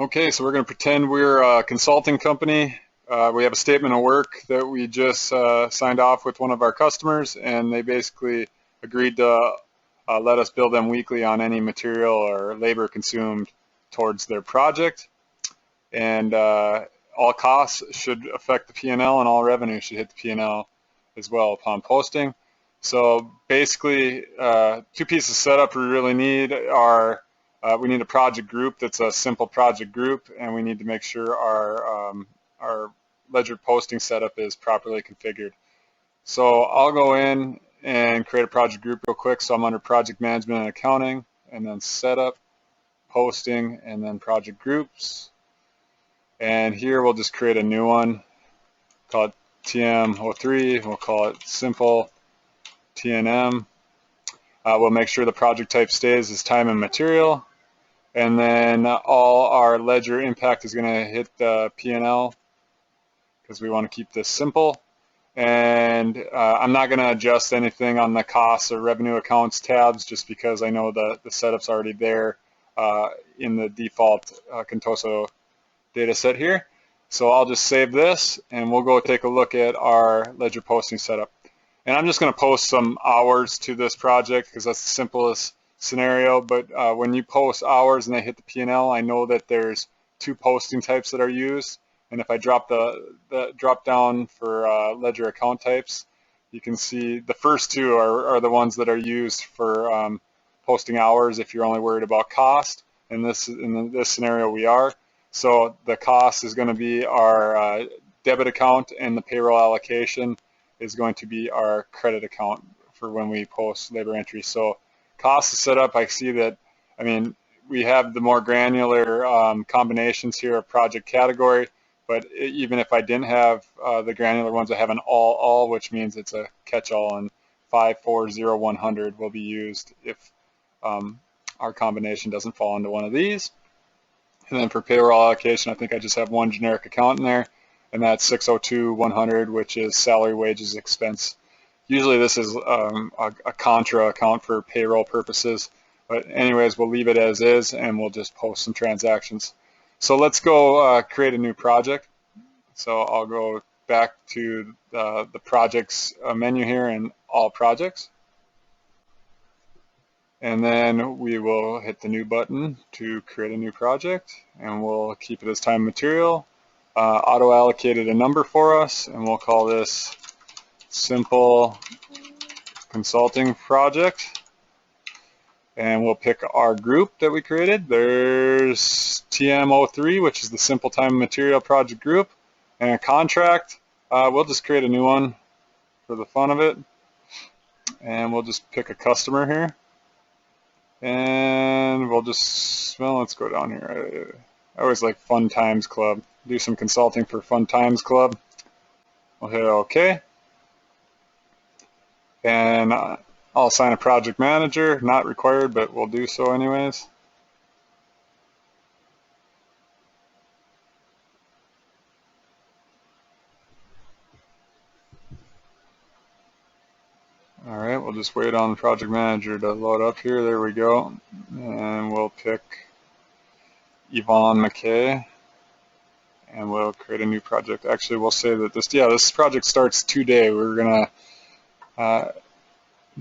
Okay, so we're going to pretend we're a consulting company. We have a statement of work that we just signed off with one of our customers, and they basically agreed to let us bill them weekly on any material or labor consumed towards their project. And all costs should affect the P&L, and all revenue should hit the P&L as well upon posting. So basically, two pieces of setup we really need are we need a project group that's a simple project group, and we need to make sure our ledger posting setup is properly configured. So I'll go in and create a project group real quick. So I'm under project management and accounting, and then setup, posting, and then project groups. And here we'll just create a new one, call it TM03. We'll call it simple TNM. We'll make sure the project type stays as time and material. And then all our ledger impact is going to hit the P&L because we want to keep this simple. And I'm not going to adjust anything on the costs or revenue accounts tabs just because I know the setup's already there in the default Contoso data set here. So I'll just save this and we'll go take a look at our ledger posting setup. And I'm just going to post some hours to this project because that's the simplest scenario. But when you post hours and they hit the P&L, I know that there's two posting types that are used. And if I drop the drop down for ledger account types, you can see the first two are the ones that are used for posting hours if you're only worried about cost. In this scenario, we are. So the cost is going to be our debit account, and the payroll allocation is going to be our credit account for when we post labor entry. So cost is set up. I see that, I mean, we have the more granular combinations here of project category, but even if I didn't have the granular ones, I have an all, which means it's a catch-all, and 540100 will be used if our combination doesn't fall into one of these. And then for payroll allocation, I think I just have one generic account in there, and that's 602-100, which is salary, wages, expense. Usually this is a contra account for payroll purposes, but anyways, we'll leave it as is, and we'll just post some transactions. So let's go create a new project. So I'll go back to the projects menu here and all projects. And then we will hit the new button to create a new project, and we'll keep it as time and material. Auto allocated a number for us, and we'll call this simple consulting project. And we'll pick our group that we created. There's TM03, which is the simple time and material project group, and a contract. We'll just create a new one for the fun of it, and we'll just pick a customer here. And we'll just, well, let's go down here. I always like Fun Times Club. Do some consulting for Fun Times Club. We'll hit OK. And I'll assign a project manager. Not required, but we'll do so anyways. All right, we'll just wait on the project manager to load up here. There we go. And we'll pick Yvonne McKay, and we'll create a new project. Actually, we'll say that this project starts today. We're gonna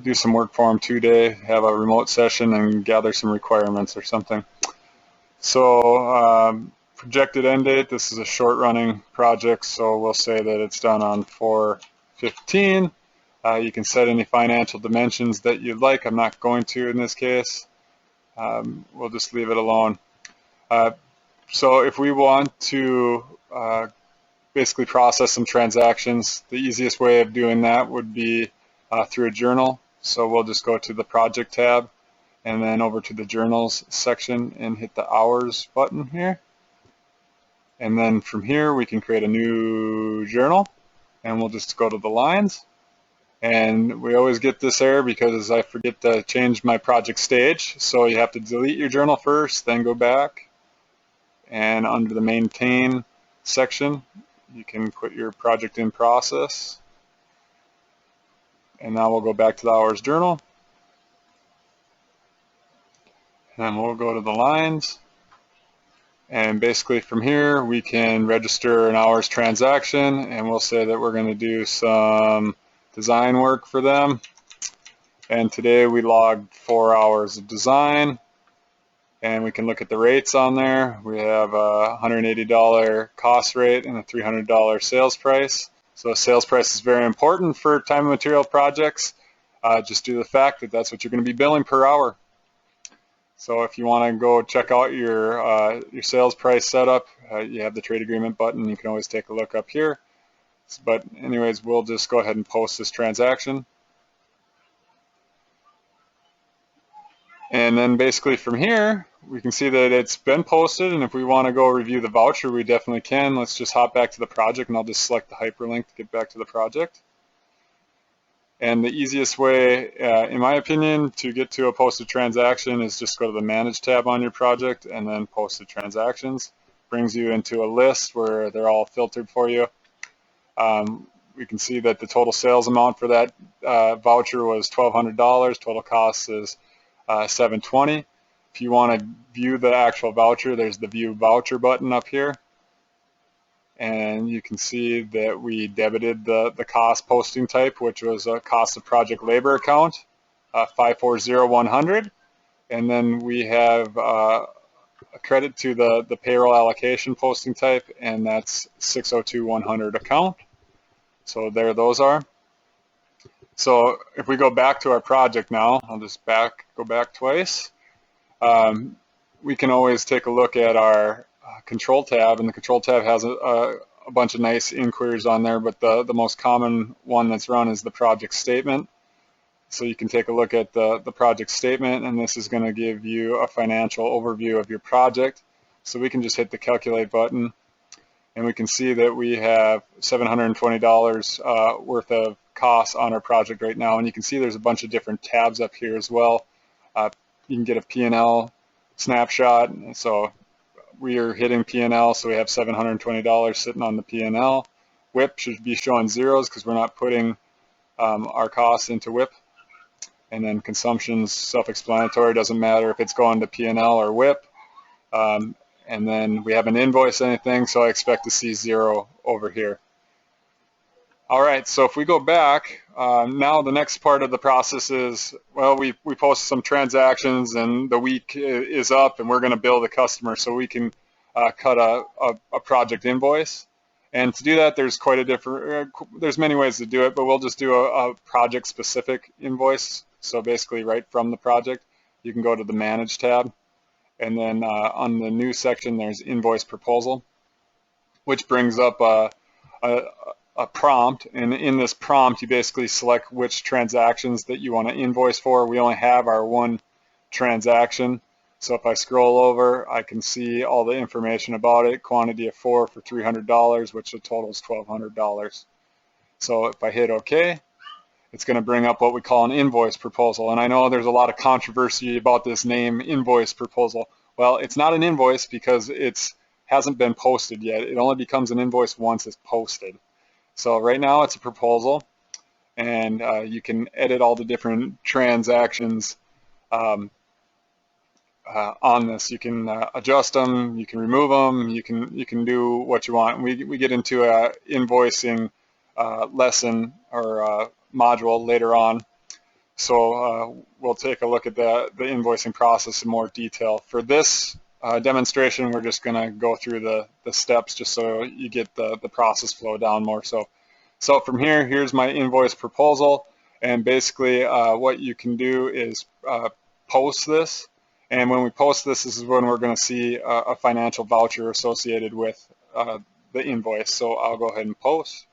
do some work for him today, have a remote session, and gather some requirements or something. So projected end date, this is a short running project, so we'll say that it's done on 4/15. You can set any financial dimensions that you'd like. I'm not going to in this case. We'll just leave it alone. So if we want to basically process some transactions, the easiest way of doing that would be through a journal. So we'll just go to the project tab and then over to the journals section and hit the hours button here. And then from here we can create a new journal, and we'll just go to the lines. And we always get this error because I forget to change my project stage. So you have to delete your journal first, then go back. And under the maintain section, you can put your project in process. And now we'll go back to the hours journal. And we'll go to the lines. And basically from here we can register an hour's transaction, and we'll say that we're going to do some design work for them. And today we logged 4 hours of design, and we can look at the rates on there. We have a $180 cost rate and a $300 sales price. So sales price is very important for time and material projects, just due to the fact that that's what you're going to be billing per hour. So if you want to go check out your sales price setup, you have the trade agreement button. You can always take a look up here. But anyways, we'll just go ahead and post this transaction. And then basically from here, we can see that it's been posted, and if we want to go review the voucher, we definitely can. Let's just hop back to the project, and I'll just select the hyperlink to get back to the project. And the easiest way, in my opinion, to get to a posted transaction is just go to the Manage tab on your project and then Posted Transactions. Brings you into a list where they're all filtered for you. We can see that the total sales amount for that voucher was $1,200. Total cost is $720. If you want to view the actual voucher, there's the View Voucher button up here. And you can see that we debited the cost posting type, which was a cost of project labor account, 540-100. And then we have a credit to the payroll allocation posting type, and that's 602-100 account. So there those are. So if we go back to our project now, I'll just go back twice. We can always take a look at our control tab, and the control tab has a bunch of nice inquiries on there, but the most common one that's run is the project statement. So you can take a look at the project statement, and this is going to give you a financial overview of your project. So we can just hit the calculate button, and we can see that we have $720 worth of costs on our project right now. And you can see there's a bunch of different tabs up here as well. You can get a P&L snapshot. So we are hitting P&L, so we have $720 sitting on the P&L. WIP should be showing zeros because we're not putting our costs into WIP. And then consumption's self-explanatory, doesn't matter if it's going to P&L or WIP. And then we haven't invoiced anything, so I expect to see zero over here. All right, so if we go back, now the next part of the process is, well, we posted some transactions and the week is up and we're going to bill the customer, so we can cut a project invoice. And to do that, there's quite a different, there's many ways to do it, but we'll just do a project-specific invoice. So basically right from the project, you can go to the Manage tab. And then on the new section, there's Invoice Proposal, which brings up a prompt. And in this prompt, you basically select which transactions that you want to invoice for. We only have our one transaction. So if I scroll over, I can see all the information about it. Quantity of 4 for $300, which the total is $1,200. So if I hit OK, it's going to bring up what we call an invoice proposal. And I know there's a lot of controversy about this name, invoice proposal. Well, it's not an invoice because it hasn't been posted yet. It only becomes an invoice once it's posted. So right now it's a proposal, and you can edit all the different transactions on this. You can adjust them, you can remove them, you can do what you want. We get into a invoicing lesson or module later on, so we'll take a look at the invoicing process in more detail. For this demonstration, we're just going to go through the steps just so you get the process flow down more. So from here's my invoice proposal, and basically what you can do is post this. And when we post this, this is when we're going to see a financial voucher associated with the invoice. So I'll go ahead and post.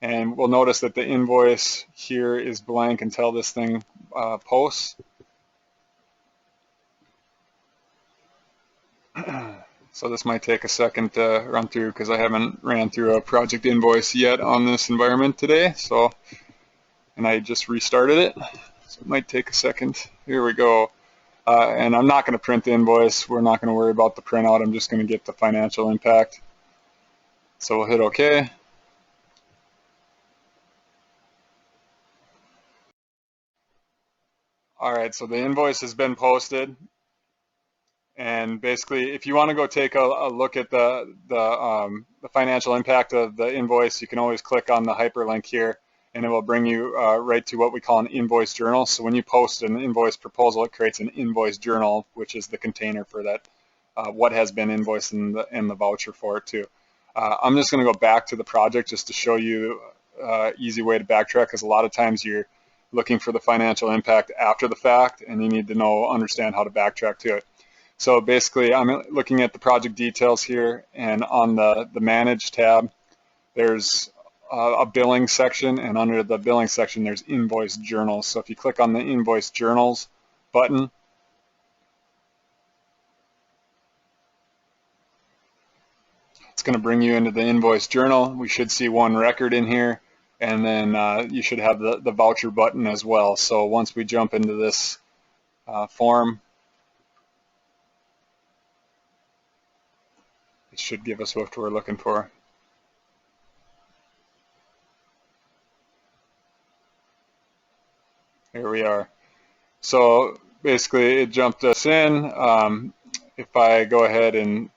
And we'll notice that the invoice here is blank until this thing posts. So this might take a second to run through because I haven't ran through a project invoice yet on this environment today. And I just restarted it. So it might take a second. Here we go. And I'm not going to print the invoice. We're not going to worry about the printout. I'm just going to get the financial impact. So we'll hit OK. All right, so the invoice has been posted. And basically, if you want to go take a look at the financial impact of the invoice, you can always click on the hyperlink here, and it will bring you right to what we call an invoice journal. So when you post an invoice proposal, it creates an invoice journal, which is the container for that, what has been invoiced and the voucher for it too. I'm just going to go back to the project just to show you easy way to backtrack, because a lot of times you're looking for the financial impact after the fact, and you need to understand how to backtrack to it. So basically, I'm looking at the project details here, and on the Manage tab, there's a billing section, and under the billing section, there's invoice journals. So if you click on the invoice journals button, it's going to bring you into the invoice journal. We should see one record in here, and then you should have the voucher button as well. So once we jump into this form, it should give us what we're looking for. Here we are. So basically, it jumped us in. If I go ahead and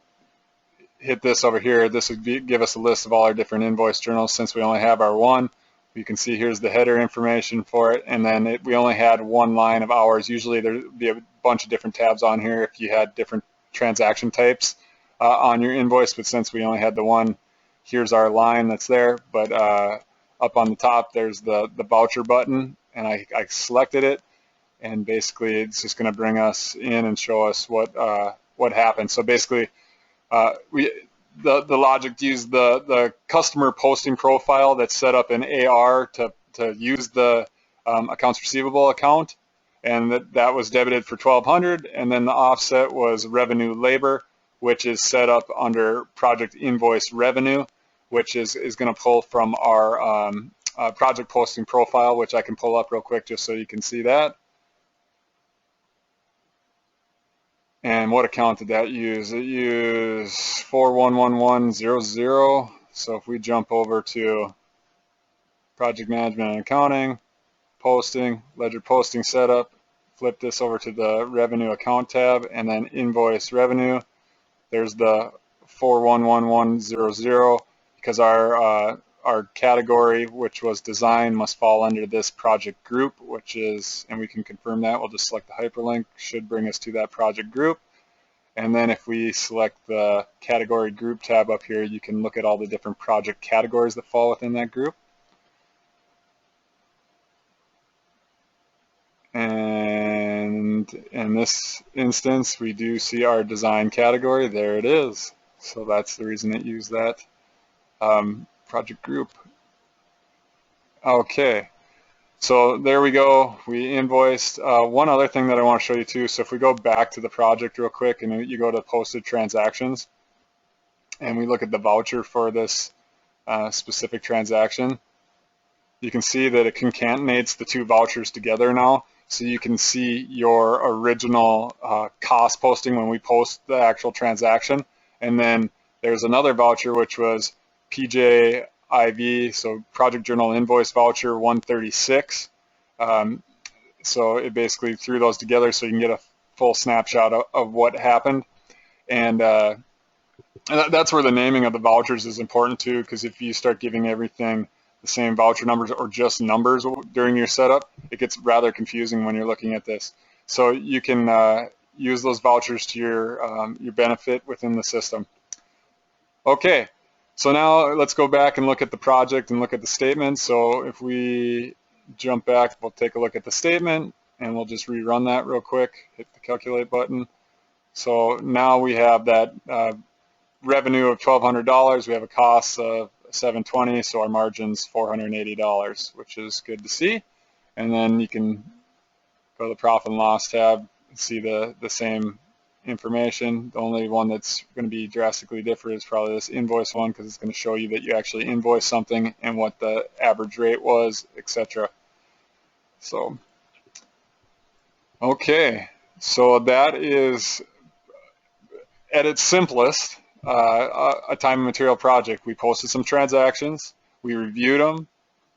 hit this over here, this would give us a list of all our different invoice journals. Since we only have our one, you can see here's the header information for it, and then we only had one line of hours. Usually there would be a bunch of different tabs on here if you had different transaction types on your invoice, but since we only had the one, here's our line that's there. But up on the top, there's the voucher button, and I selected it, and basically it's just going to bring us in and show us what happened. So basically, the logic to use the customer posting profile that's set up in AR to use the accounts receivable account, and that was debited for $1,200, and then the offset was revenue labor, which is set up under project invoice revenue, which is going to pull from our project posting profile, which I can pull up real quick just so you can see that. And what account did that use? It used 411100. So if we jump over to project management and accounting, posting, ledger posting setup, flip this over to the revenue account tab, and then invoice revenue, there's the 411100, because our category, which was design, must fall under this project group, which is, and we can confirm that, we'll just select the hyperlink, should bring us to that project group. And then if we select the category group tab up here, you can look at all the different project categories that fall within that group. And in this instance, we do see our design category. There it is. So that's the reason it used that project group. Okay, so there we go. We invoiced. One other thing that I want to show you too. So if we go back to the project real quick, and you go to posted transactions, and we look at the voucher for this specific transaction, you can see that it concatenates the two vouchers together now. So you can see your original cost posting when we post the actual transaction. And then there's another voucher, which was PJIV, so Project Journal Invoice Voucher 136. So it basically threw those together so you can get a full snapshot of what happened. And that's where the naming of the vouchers is important too, because if you start giving everything the same voucher numbers or just numbers during your setup, it gets rather confusing when you're looking at this. So you can use those vouchers to your benefit within the system. Okay, so now let's go back and look at the project and look at the statement. So if we jump back, we'll take a look at the statement, and we'll just rerun that real quick, hit the calculate button. So now we have that revenue of $1,200, we have a cost of $720, so our margin's $480, which is good to see. And then you can go to the profit and loss tab and see the same information. The only one that's going to be drastically different is probably this invoice one, because it's going to show you that you actually invoiced something and what the average rate was, etc. So, okay, so that is at its simplest a time and material project. We posted some transactions, we reviewed them,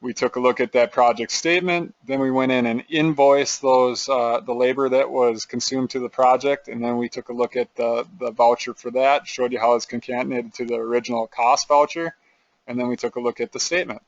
We took a look at that project statement, then we went in and invoiced those the labor that was consumed to the project, and then we took a look at the voucher for that, showed you how it's concatenated to the original cost voucher, and then we took a look at the statement.